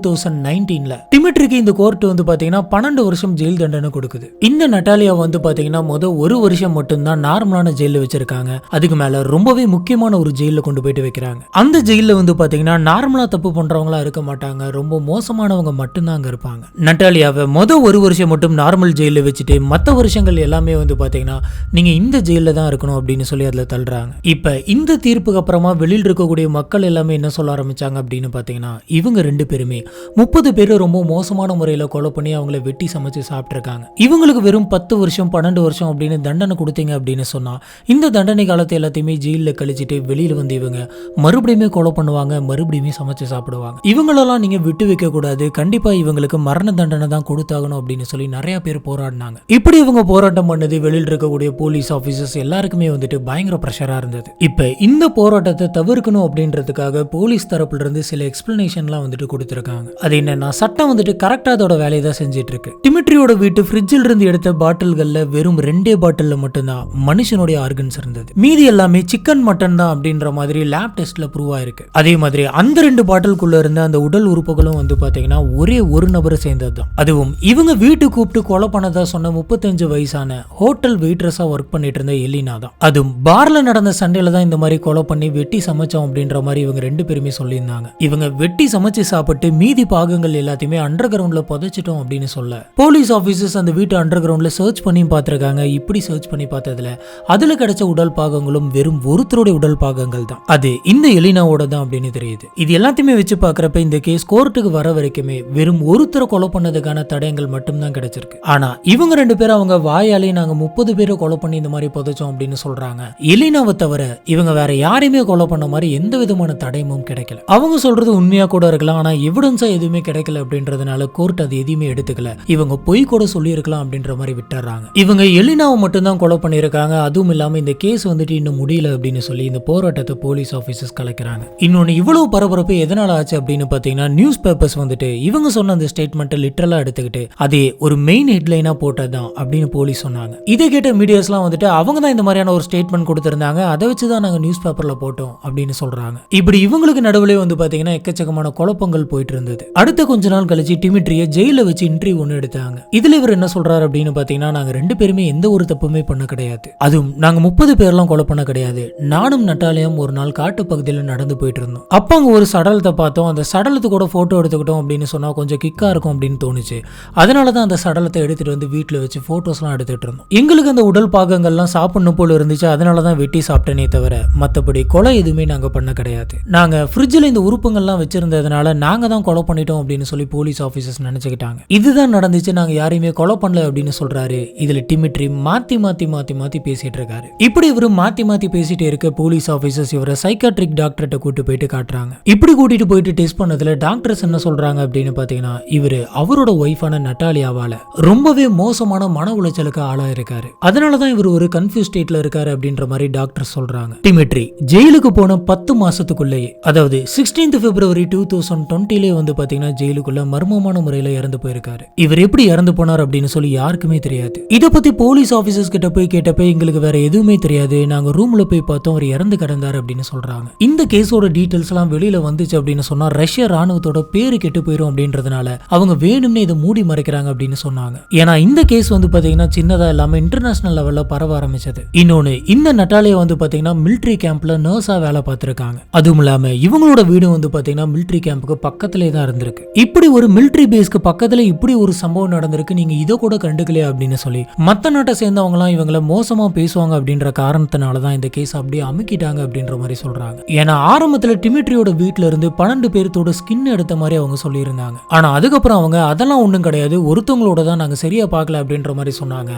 2019 டிமிட்ரிக்கு இந்த கோர்ட் வந்து பாத்தீங்கன்னா 12 வருஷம் ஜெயில் தண்டனை கொடுக்குது. இந்த நட்டாலியா வந்து பாத்தீங்கன்னா ஒரு வருஷம் மட்டும்தான் நார்மலான ஜெயில வச்சிருக்காங்க. அதுக்கு மேல ரொம்பவே முக்கியமான ஒரு ஜெயில கொண்டு போயிட்டு வைக்கிறாங்க. அந்த ஜெயில வந்து பாத்தீங்கன்னா நார்மலா தப்பு பண்றவங்களா இருக்க மாட்டாங்க, ரொம்ப மோசமானவங்க மட்டும்தான் அங்க இருப்பாங்க. நட்டாலியாவை ஒரு வருஷம் மட்டும் நார்மல் ஜெயில வச்சுட்டு மற்ற வருஷங்கள் எல்லாமே வந்து பாத்தீங்கன்னா நீங்க இந்த ஜெயில தான் இருக்கணும் அப்படின்னு சொல்லி அதுல தள்ளுறாங்க. இப்ப இந்த தீர்ப்புக்கு அப்புறமா வெளியில் இருக்கக்கூடிய மக்கள் எல்லாமே என்ன சொல்ல ஆரம்பிச்சாங்க அப்படின்னு பாத்தீங்கன்னா, இவங்க ரெண்டு பேருமே 30 பேர் ரொம்ப மோசமான முறையில கொலை பண்ணி அவங்கள வெட்டி சமைச்சு சாப்பிட்டிருக்காங்க. இவங்களுக்கு வெறும் 10 வருஷம் 12 வருஷம் அப்படின்னு தண்டனை கொடுத்தீங்க அப்படின்னு சொன்னா இந்த தண்டனை காலத்தை எல்லாத்தையுமே ஜெயில கழிச்சிட்டு வெளியில வந்து இவங்க மறுபடியுமே கொலை பண்ணுவாங்க, மறுபடியுமே சமைச்சு சாப்பிடுவாங்க. இவங்களெல்லாம் நீங்க விட்டு வைக்க கூடாது, கண்டிப்பா இவங்களுக்கு மரண தண்டனை தான் கொடுத்தாகணும் அப்படின்னு சொல்லி நிறைய பேர் போராடினாங்க. இப்படி இவங்க போராட்டம் பண்ணது வெளியில் இருக்கக்கூடிய போலீஸ் ஆபீசர்ஸ் எல்லாருக்குமே வந்துட்டு பயங்கர பிரஷரா இருந்தது. இப்ப இந்த போராட்டத்தை தவிர்க்கணும் அப்படின்றதுக்காக போலீஸ் தரப்புல இருந்து சில எக்ஸ்பிளனேஷன்லாம் வந்துட்டு கொடுத்திருக்காங்க. அது என்னன்னா, சட்டம் வந்துட்டு கரெக்டா அதோட வேலையை தான் செஞ்சிட்டு இருக்கு. டிமிட்ரியோட வீட்டு ஃப்ரிட்ஜில் இருந்து எடுத்த பாட்டில்கள்ல வெறும் 2 பாட்டில்ல மட்டும்தான் மனுஷனுடைய ஆர்கன்ஸ் இருந்தது, மீதி எல்லாமே சிக்கன் மட்டன் தான் அப்படின்ற மாதிரி லேப் டெஸ்ட்ல ப்ரூவ் ஆயிருக்கு. அதே மாதிரி அந்த 2 பாட்டிலுக்குள்ள இருந்த அந்த உடல் உறுப்புகளும் வந்து பாத்தீங்கன்னா ஒரே ஒரு நபரை சேர்ந்தது தான். அதுவும் இவங்க வீட்டு கூப்பிட்டு கொலை பண்ணதா சொன்ன 35 வயசான ஹோட்டல் வெயிட்ரஸா ஒர்க் பண்ணிட்டு இருந்த எலினா தான். அதுவும் பார்ல நடந்த சண்டையில தான் இந்த மாதிரி கொலை பண்ணி வெட்டி சமைச்சோம் அப்படின்ற மாதிரி இவங்க 2 பேருமே சொல்லியிருந்தாங்க. இவங்க வெட்டி சமைச்சு சாப்பிட்டு மீதி பாகங்கள் எல்லாத்தையுமே அண்டர் கிரவுண்ட்ல புதைச்சிட்டோம் அப்படின்னு சொல்ல போலீஸ் ஆபீசர்ஸ் அந்த வீட்டு அண்டர் கிரவுண்ட்ல சர்ச் பண்ணி பார்த்திருக்காங்க. இப்படி சர்ச் பண்ணி பார்த்ததுல அதுல கிடைச்ச உடல் பாகங்களும் வெறும் ஒருத்தருடைய உடல் பாகங்கள் தான். அது இந்த எலினாவோட தான் அப்படின்னு தெரியுது. இது எல்லாத்தையுமே வச்சு பாக்குறப்ப இந்த கேஸ் கோர்ட்டுக்கு வர வரைக்குமே வெறும் ஒருத்தரை கொலை பண்ணதுக்கான தடயங்கள் மட்டும்தான் கிடைச்சிருக்கு. ஆனா இவங்க 2 பேரும் அவங்க வாயாலே நாங்க 30 பேரை கொலை பண்ணி இந்த மாதிரி புதைச்சோம் அப்படின்னு சொல்றாங்க. எலினாவை தவிர இவங்க வேற யாரையுமே கொலை பண்ண மாதிரி எந்த விதமான தடயமும் கிடைக்கல. அவங்க சொல்றது உண்மையா கூட இருக்கலாம், ஆனா எவிடன்ஸா எதுவுமே கிடைக்கல அப்படின்றதுனால கோர்ட் அது எதுவுமே எடுத்துக்கல. இவங்க பொய் கூட சொல்லி இருக்கலாம் அப்படின்ற மாதிரி விட்டுறாங்க. இவங்க எலினாவை மட்டும்தான் கொலை பண்ணியிருக்காங்க. அதுவும் இல்லாம இந்த கேஸ் வந்துட்டு இன்னும் முடியல அப்படின்னு சொல்லி இந்த போராட்டத்தை போலீஸ் ஆபீசர்ஸ் கலைக்கிறாங்க. இன்னொன்னு இவ்வளவு பரபரப்பு எதனால ஆச்சு அப்படின்னு பாத்தீங்கன்னா நியூஸ் பேப்பர்ஸ் வந்துட்டு இவங்க சொன்ன அந்த ஸ்டேட்மெண்ட்டை லிட்டரலா எடுத்துக்கிட்டு அதே ஒரு மெயின் ஹெட்லைனா போட்டதுதான் அப்படின்னு போலீஸ் சொன்னாங்க. இதை கேட்ட மீடியாஸ்லாம் வந்துட்டு அவங்க தான் இந்த மாதிரியான ஒரு ஸ்டேட்மெண்ட் கொடுத்திருந்தாங்க, அதை வச்சுதான் நாங்க நியூஸ் பேப்பர்ல போட்டோம் அப்படின்னு சொல்றாங்க. இப்படி இவங்களுக்கு நடுவுல வந்து பாத்தீங்கன்னா எக்கச்சக்கமான குழப்பங்கள் போயிட்டு இருந்தது. அடுத்த கொஞ்ச நாள் கழிச்சு டிமிட்ரிய ஜெயில வச்சு இன்டர்வியூ ஒன்று எடுத்தாங்க. இதுல இவர் என்ன சொல்றாரு அப்படின்னு பாத்தீங்கன்னா நாங்க 2 பேருமே எந்த ஒரு தப்புமே பண்ண கிடையாது, அதுவும் நாங்க 30 பேர்லாம் கொலை பண்ண கிடையாது. நானும் நட்டாலியும் ஒரு நாள் காட்டு பகுதியில் நடந்து போயிட்டு இருந்தோம். அப்ப அங்க ஒரு சடலத்தை பார்த்தோம். அந்த சடலத்து கூட போட்டோ எடுத்துக்கிட்டோம் அப்படின்னு சொன்னா கொஞ்சம் கிக்கா இருக்கும் அப்படின்னு தோணுச்சு. அதனாலதான் அந்த சடலத்தை எடுத்துட்டு வந்து வீட்டுல வச்சு போட்டோஸ்லாம் எடுத்துட்டு இருந்தோம். எங்களுக்கு அந்த உடல் பாகங்கள்லாம் சாப்பிடணும் போல இருந்துச்சு, அதனாலதான் வெட்டி சாப்பிட்டேனே தவிர மத்தபடி கொலை எதுவுமே நாங்க பண்ண கிடையாது. நாங்க ஃப்ரிட்ஜில் இந்த உறுப்புகள்லாம் வச்சிருந்ததுனால நாங்க தான் கொலை பண்ணிட்டோம் அப்படின்னு சொல்லி போலீஸ் ஆபீசர்ஸ் நினைச்சுக்கிட்டாங்க. இதுதான் நடந்துச்சு, நாங்க யாரையுமே கொலை பண்ணல அப்படின்னு சொல்றாரு. இதுல டிமிட்ரி மாத்தி மாத்தி மாத்தி மாத்தி பேசிட்டு இருக்காரு. இப்படி இவரு மாத்தி மாத்தி பேசிட்டு இருக்க போலீஸ் ஆபீசர்ஸ் இவரை சைக்காட்ரிக் டாக்டர்கிட்ட கூட்டு போயிட்டு காட்டுறாங்க. இப்படி கூட்டிட்டு போயிட்டு டெஸ்ட் பண்ணதுல டாக்டர்ஸ் என்ன சொல்றாங்க அப்படின்னு பாத்தீங்கன்னா இவரு அவரோட ஒய்ஃபான நட்டாலியாவால ரொம்பவே மோசமான மன உளைச்சலுக்கு ஆளா இருக்காரு. அதனாலதான் இவர் ஒரு கன்ஃபியூஸ் ஸ்டேட்ல இருக்காரு அப்படின்ற மாதிரி டாக்டர் சொல்றாங்க. டிமிட்ரி ஜெயிலுக்கு போன 10 மாசத்துக்குள்ளேயே, அதாவது 16th February 2020 வந்து பாத்தீங்கன்னா ஜெயிலுக்குள்ள மர்மமான முறையில இறந்து போயிருக்காரு. இவர் எப்படி இறந்து போனார் அப்படின்னு சொல்லி யாருக்குமே தெரியாது. இத பத்தி போலீஸ் ஆபீசர்ஸ் கிட்ட போய் கேட்டப்ப எங்களுக்கு வேற எதுவுமே தெரியாது, நாங்க ரூம்ல போய் பார்த்தோம் அவர் இறந்து கிடந்தார் அப்படின்னு சொல்றாங்க. இந்த கேஸோட டீடைல்ஸ் எல்லாம் வெளியில வந்துச்சு அப்படின்னு சொன்னா ரஷ்ய ராணுவத்தோட பேரு கெட்டு போயிடும் அப்படின்றதுனால அவங்க வேணும்னே இதை மூடி மறைக்கிறாங்க அப்படின்னு சொன்னாங்க. ஏன்னா இந்த கேஸ் வந்து பாத்தீங்கன்னா சின்னதா இல்லாம இன்டர்நேஷனல் லெவல்ல பரவ ஆரம்பிச்சது. இன்னொன்னு இந்த நட்டாலியா வந்து பாத்தீங்கன்னா மிலிட்டரி கேம்ப்ல நர்ஸா வேலை பார்த்திருக்காங்க. அதுவும் இல்லாம இவங்களோட வீடு வந்து பாத்தீங்கன்னா மிலிட்டரி கேம்புக்கு பக்கத்திலே தான் இருந்திருக்கு. இப்படி ஒரு மிலிட்டரி பேஸ்க்கு பக்கத்துல இப்படி ஒரு சம்பவம் நடந்திருக்கு, நீங்க இதை கூட கண்டுக்கலையா அப்படின்னு சொல்லி மத்த நாட்டை சேர்ந்தவங்க எல்லாம் இவங்களை மோசமா பேசுவாங்க அப்படின்ற காரணத்தினாலதான் இந்த கேஸ் அப்படியே அமுக்கிட்டாங்க அப்படின்ற மாதிரி சொல்றாங்க. ஏன்னா ஆரம்பத்துல டிமிட்ரியோட வீட்டுல இருந்து 12 பேர்த்தோட ஸ்கின் எடுத்த மாதிரி அவங்க சொல்லியிருந்தாங்க. ஆனா அதுக்கப்புறம் அவங்க அதெல்லாம் ஒண்ணும் கிடையாது, ஒருத்தவங்களோட தான் நாங்க சரியா பார்க்கல அப்படின்ற மாதிரி சொன்னாங்க.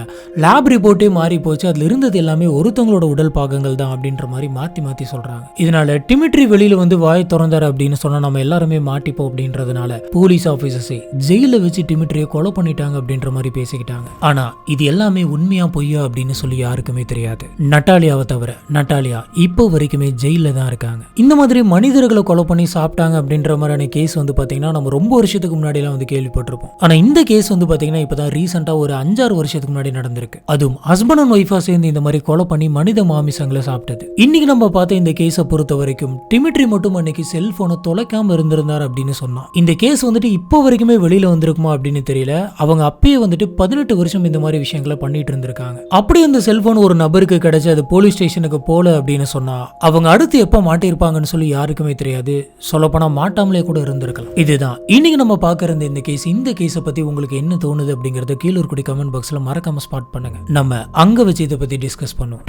லேப் ரிப்போர்ட்டே மாறி போச்சு, அதுல இருந்தது எல்லாமே ஒருத்தவங்களோட உடல் பாகங்கள் தான் அப்படின்ற மாதிரி மாத்தி மாத்தி சொல்றாங்க. இதனால டிமிட்ரி வெளியில வந்து வாய் திறந்தாரு அப்படின்னு சொன்னா நம்ம எல்லாருமே மாட்டிப்போம் அப்படின்றதுனால போலீஸ் ஆபீசர்ஸே ஜெயில வச்சு டிமிட்ரியை கொலை பண்ணிட்டாங்க அப்படின்ற மாதிரி பேசிக்கிட்டாங்க. ஆனா இது எல்லாமே உண்மையா பொய்யா அப்படின்னு சொல்லி யாருக்குமே தெரியாது, நட்டாலியாவை தவிர. நட்டாலியா இப்போ வரைக்குமே ஜெயில தான் இருக்காங்க. இந்த மாதிரி மனிதர்களை கொலை பண்ணி சாப்பிட்டாங்க அப்படின்ற மாதிரியான கேஸ் வந்து பாத்தீங்கன்னா நம்ம ரொம்ப வருஷத்துக்கு முன்னாடி எல்லாம் வந்து கேள்விப்பட்டிருப்போம். ஆனா இந்த கேஸ் வந்து பாத்தீங்கன்னா இப்பதான் ரீசெண்டா ஒரு 5-6 வருஷத்துக்கு முன்னாடி நடந்திருக்கு. அதுவும் ஹஸ்பண்ட் அண்ட் ஒய்ஃபா சேர்ந்து இந்த மாதிரி கொலை பண்ணி மனித மாமிசங்களை சாப்பிட்டது. இன்னைக்கு நம்ம பார்த்த இந்த கேஸை பொறுத்த வரைக்கும் டிமிட்ரி மட்டும் அன்னைக்கு செல்போனை தொலைக்காம இருந்திருந்தார் அப்படின்னு சொன்னா இந்த கேஸ் வந்துட்டு இப்போ வரைக்குமே வெளியில வந்திருக்குமா அப்படின்னு தெரியல. அவங்க அப்பயே வந்துட்டு 18 வருஷம் இந்த மாதிரி விஷயங்களை பண்ணிட்டு இருந்திருக்காங்க. அப்படி அந்த செல்போன் ஒரு நபருக்கு கிடைச்சு அது போலீஸ் ஸ்டேஷனுக்கு போல அப்படின்னு சொன்னா அவங்க அடுத்து எப்ப மாட்டிருப்பாங்கன்னு சொல்லி யாருக்குமே தெரியாது. சொல்லப்போனா மாட்டாமலே கூட இருந்திருக்கலாம். இதுதான் இன்னைக்கு நம்ம பார்க்க இருந்த இந்த கேஸ். இந்த கேஸை பத்தி உங்களுக்கு என்ன தோணுது அப்படிங்கறத கீழே இருக்கக்கூடிய கமெண்ட் பாக்ஸ்ல மறக்காம ஸ்பாட் பண்ணுங்க. நம்ம அங்க வச்சு இதை பத்தி டிஸ்கஸ் பண்ணுவோம்.